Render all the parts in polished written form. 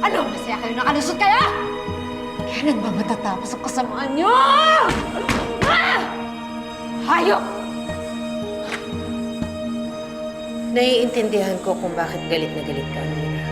Ano? Masaya kayo nakalusot kayo? Kailan ba matatapos ang kasamaan niyo? Hayop! Naiintindihan ko kung bakit galit na galit ka, Amira.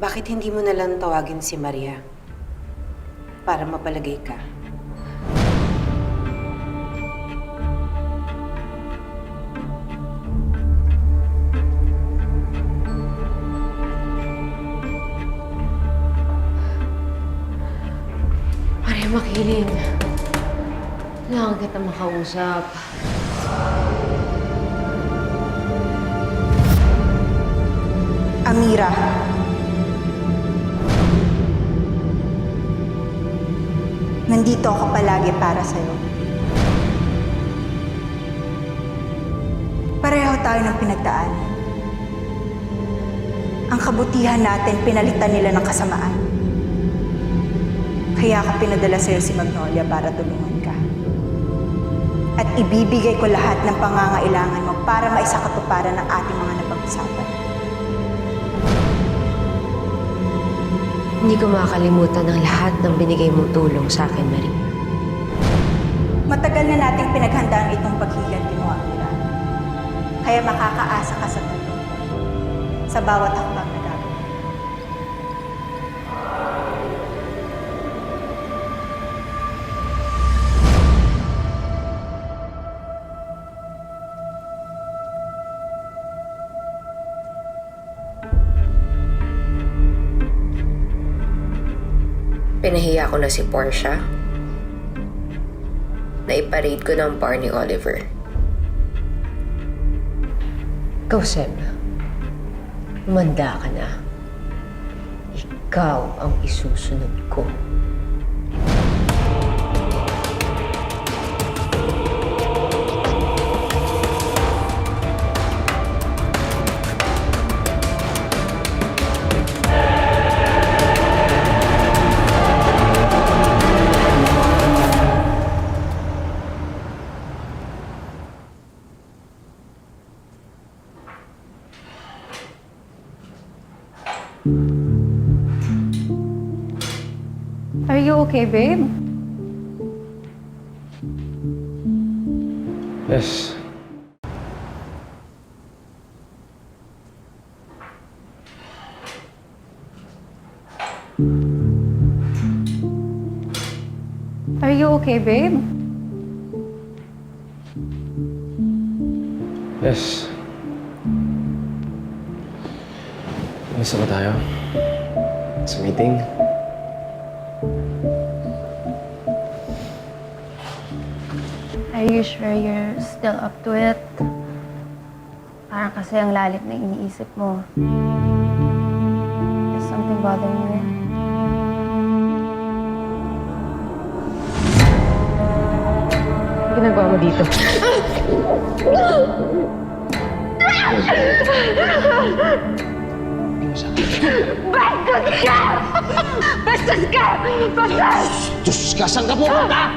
Bakit hindi mo nalang tawagin si Maria para mapalagay ka? Maria Makiling, kailangan kita makausap. Amira. Nandito ako palagi para sa'yo. Pareho tayo ng pinagdaanan. Ang kabutihan natin, pinalitan nila ng kasamaan. Kaya ako pinadala sa'yo si Magnolia para tulungan ka. At ibibigay ko lahat ng pangangailangan mo para maisakatuparan ng ating mga napag-usapan. Hindi ko makakalimutan ang lahat ng binigay mong tulong sa akin, Maria. Matagal na nating pinaghandaan itong paghiganti mo, Amira. Kaya makakaasa ka sa tulong mo sa bawat hakbang na gagawin. Pinahiya ko na si Portia. Naiparade ko ng bar ni Oliver. Ikaw, Seb. Umanda ka na. Ikaw ang isusunod ko. Are you okay, babe? Yes. Are you okay, babe? Yes. Gusto ba tayo? Sa meeting? Are you sure you're still up to it? Parang kasi ang lalim na iniisip mo. Is something bothering you? Ano ginagawa mo dito? Bastos ka! Bastos ka! Bastos! Diyos ka, saan ka pupunta?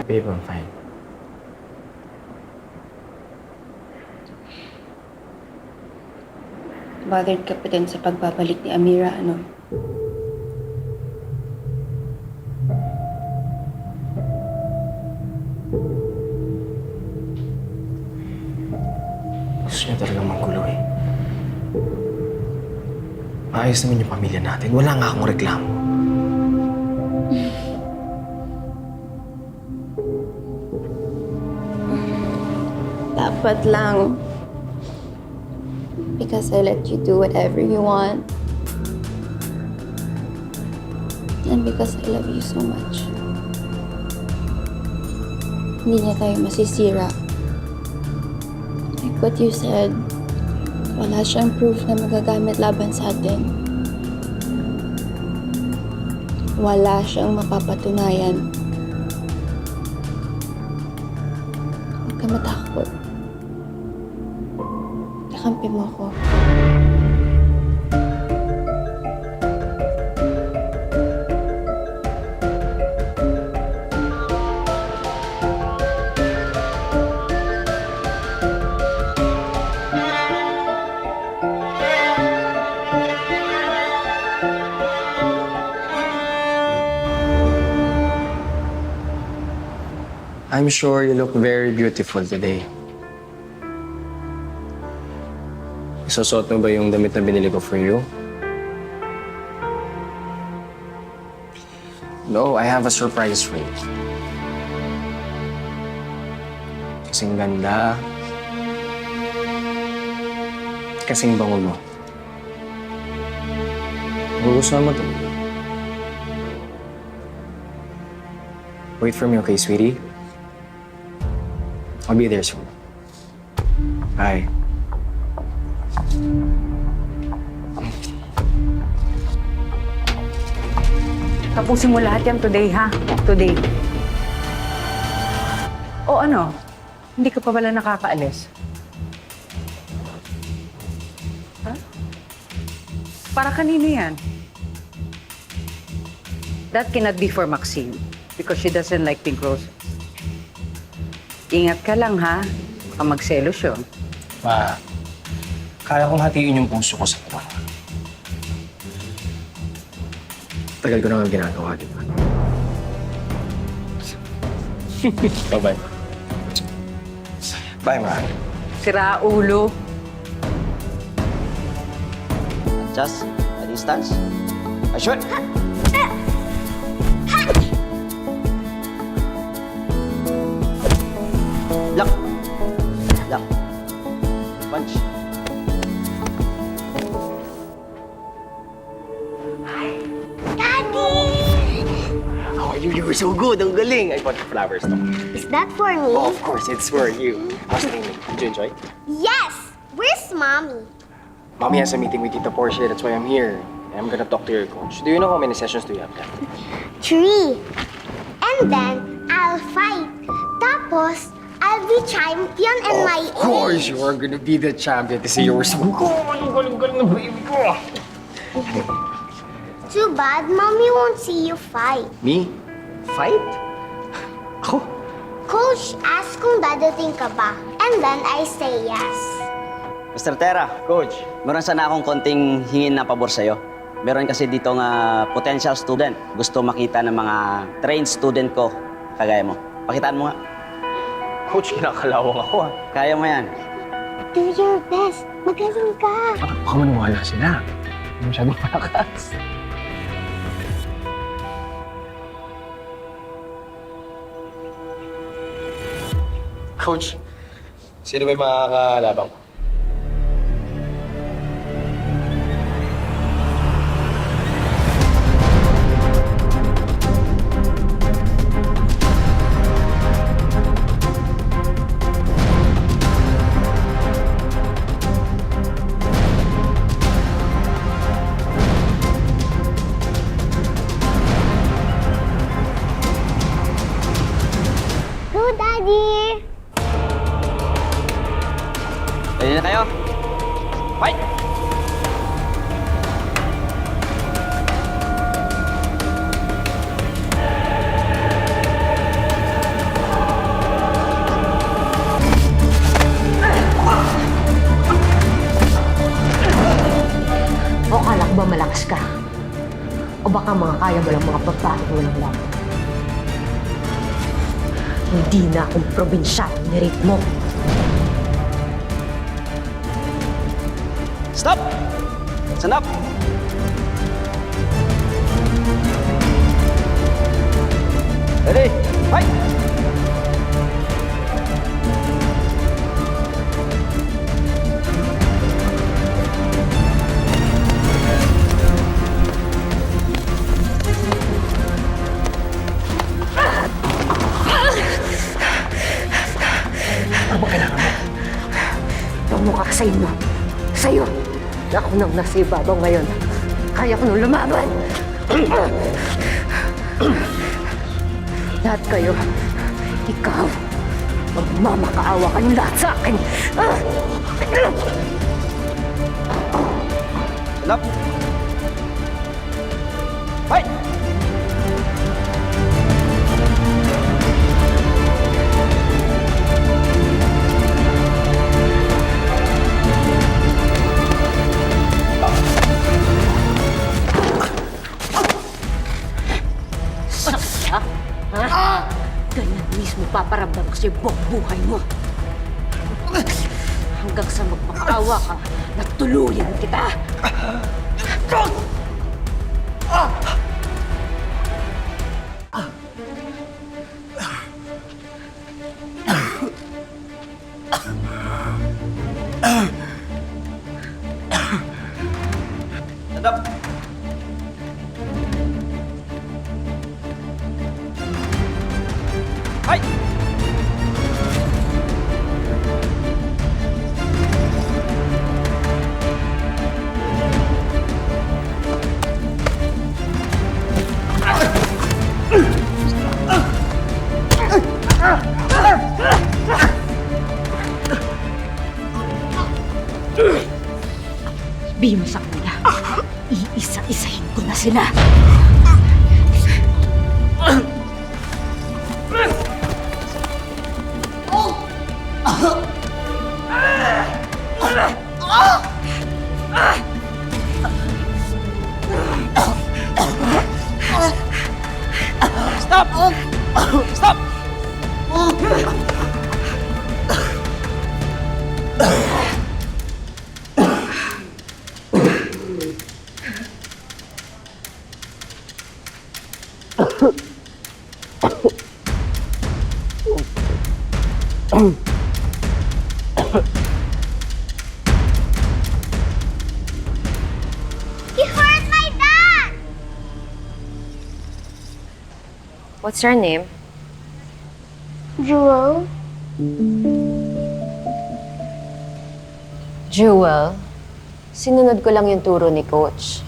Babe, I'm fine. Bothered ka pa din sa pagbabalik ni Amira, ano? Gusto niya talagang manggulo eh. Maayos naman yung pamilya natin. Wala nga akong reklamo. Dapat lang. Because I let you do whatever you want. And because I love you so much. Hindi niya tayo masisira. Like what you said, wala siyang proof na magagamit laban sa atin. Wala siyang mapapatunayan. ka matakot. Kakampi mo ako. I'm sure you look very beautiful today. Isusuot mo ba yung damit na binili ko for you? No, I have a surprise for you. Kasing ganda. Kasing bango mo. Magugustuhan mo to. Wait for me, okay, sweetie? I'll be there soon. Bye. Tapusin mo lahat yan today, ha? Today. O ano? Hindi ka pa pala nakakaalis? Ha? Para kanino yan? That cannot be for Maxine because she doesn't like pink roses. Ingat ka lang, ha? Baka magselos yun. Ma, kaya kong hatiin yung puso ko sa dalawa. Tagal ko na nga ginagawa, di ba? Bye-bye. Bye, Ma. Sira ulo. Just a distance. Shoot! Block. Block. Punch. Oh, you were so good. Ang galing. I bought the flowers to. Is that for me? Oh, of course, it's for you. How's the training? Did you enjoy? Yes! Where's mommy? Mommy has a meeting with Tita Portia. That's why I'm here. I'm gonna talk to your coach. Do you know how many sessions do you have left? 3. And then, I'll fight. Tapos, I'll be champion in my Of course, you are gonna be the champion. Kasi you were so good. Ang galing-galing ng baby ko. Too bad, mommy won't see you fight. Me? Fight? Ako? Coach asked kung dadating ka ba. And then, I say yes. Mr. Terra, Coach, meron sana akong konting hingin na pabor sa'yo. Meron kasi dito nga potential student. Gusto makita ng mga trained student ko, kagaya mo. Pakitaan mo nga. Coach, kinakalawang ako ah. Kaya mo yan. Do your best. Magaling ka. Baka maniwala sila. Hindi masyadong malakas. Coach, sino ba yung makakalaban ko? Go, Daddy! Ready na kayo? Fight! O akala ko ba malakas ka? O baka mga kaya mo lang mga babae walang lang? Hindi na akong probinsyano ni Rick mo. Stop! Stand up! Ready? Fight! Ano ba kailangan mo? Tumukha ka sa inyo. Sa'yo. Ako nang nasa ibabaw ngayon. Kaya ko nung lumaban. Lahat kayo. Ikaw. Magmamakaawa kayong lahat sa akin! Lap! Hoy! Sakya? Ha? Ganyan mismo paparamdam ko sa'yo buong buhay mo. Hanggang sa magmakaawa ka, natuluyan kita. Lap! Hoy! Sabihin mo sa kanila, iisa-isahin ko na sila. Stop! Stop! You hurt my dad! What's your name? Jewel, Jewel, sinunod ko lang yung turo ni Coach.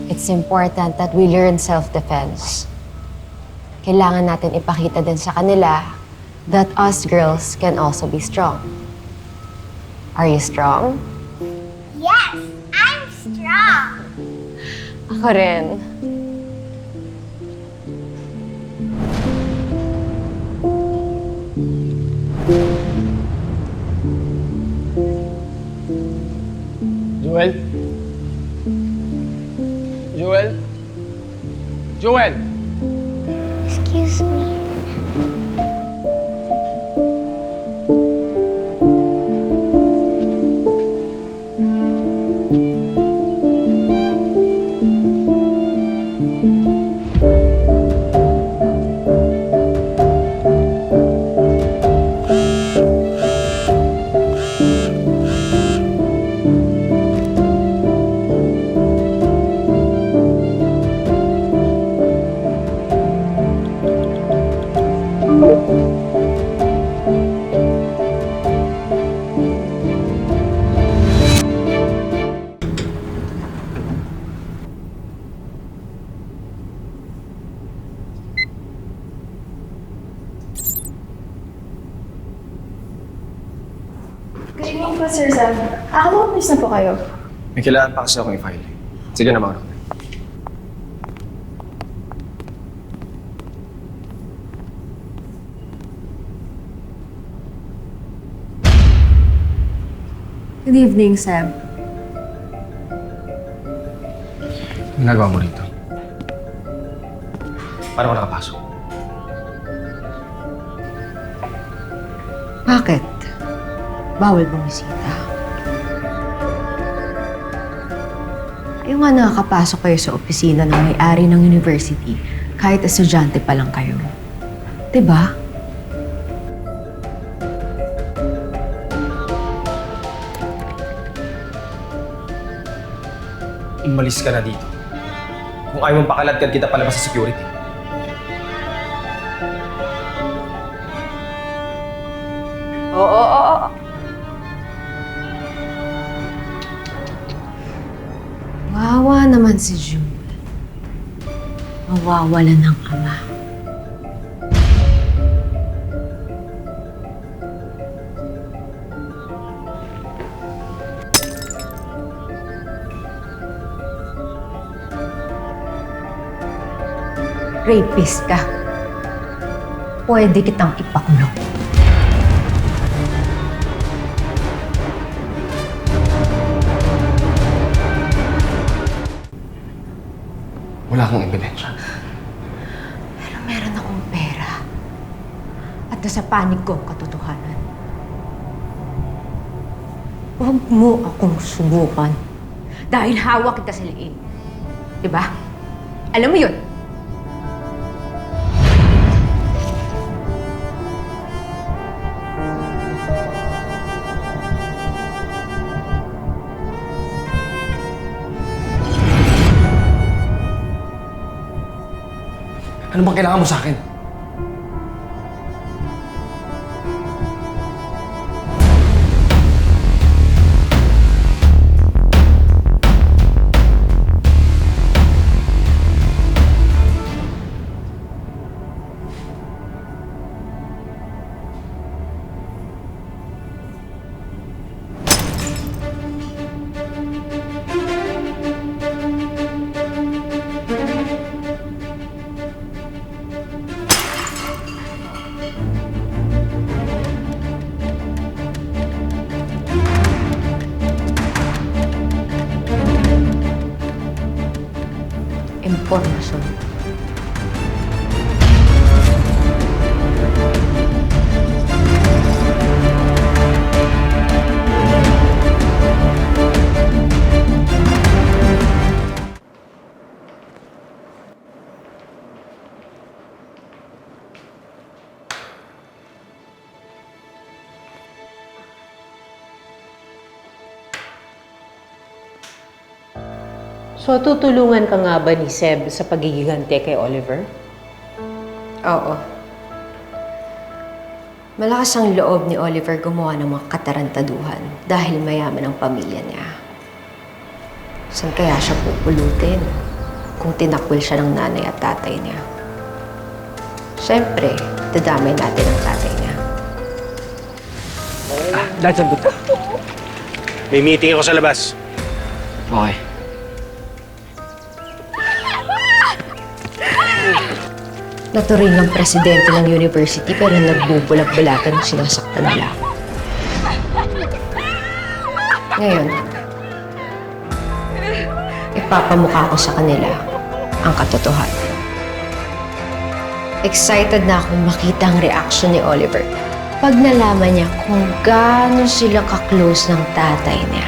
It's important that we learn self-defense. Kailangan natin ipakita din sa kanila that us girls can also be strong. Are you strong? yes, I'm strong. Ako rin. Joel? Joel? Joel! Excuse me. Good evening po, Sir Sam. Nakapag-umpis na po kayo. May kailangan pa kasi akong i-file. Sige na, Mauro. Good evening, Sam. Ang nagawa mo rito? Paano ka nakapasok? Bakit? Bawal bumisita. Ayaw nga nakakapasok kayo sa opisina ng may-ari ng university kahit estudyante pa lang kayo. Diba? Umalis ka na dito. Kung ayaw mong pakaladkad kita palabas sa security. Oo. Wawa naman si June. Mawawala ng ama. Rapist ka. Pwede kitang ipakulong. Wala kang ebidensya. Pero meron akong pera. At nasa panig ko ang katotohanan. Huwag mo akong subukan. Dahil hawak kita sa liin. Diba? Alam mo yun? Ano bang kailangan mo sa akin? Impormasyon. So, tutulungan ka nga ba ni Seb sa pagigigante kay Oliver? Oo. Malakas ang loob ni Oliver gumawa ng mga katarantaduhan dahil mayaman ang pamilya niya. Saan kaya siya pupulutin kung tinakwil siya ng nanay at tatay niya? Siyempre, dadamay natin ang tatay niya. Dad, saan punta? May meeting ako sa labas. Okay. Naturing ang presidente ng university pero nagbubulag-bulagan at sinasaktan nila. Ngayon, ipapamukha ko sa kanila ang katotohanan. Excited na akong makita ang reaction ni Oliver pag nalaman niya kung gaano sila ka-close ng tatay niya.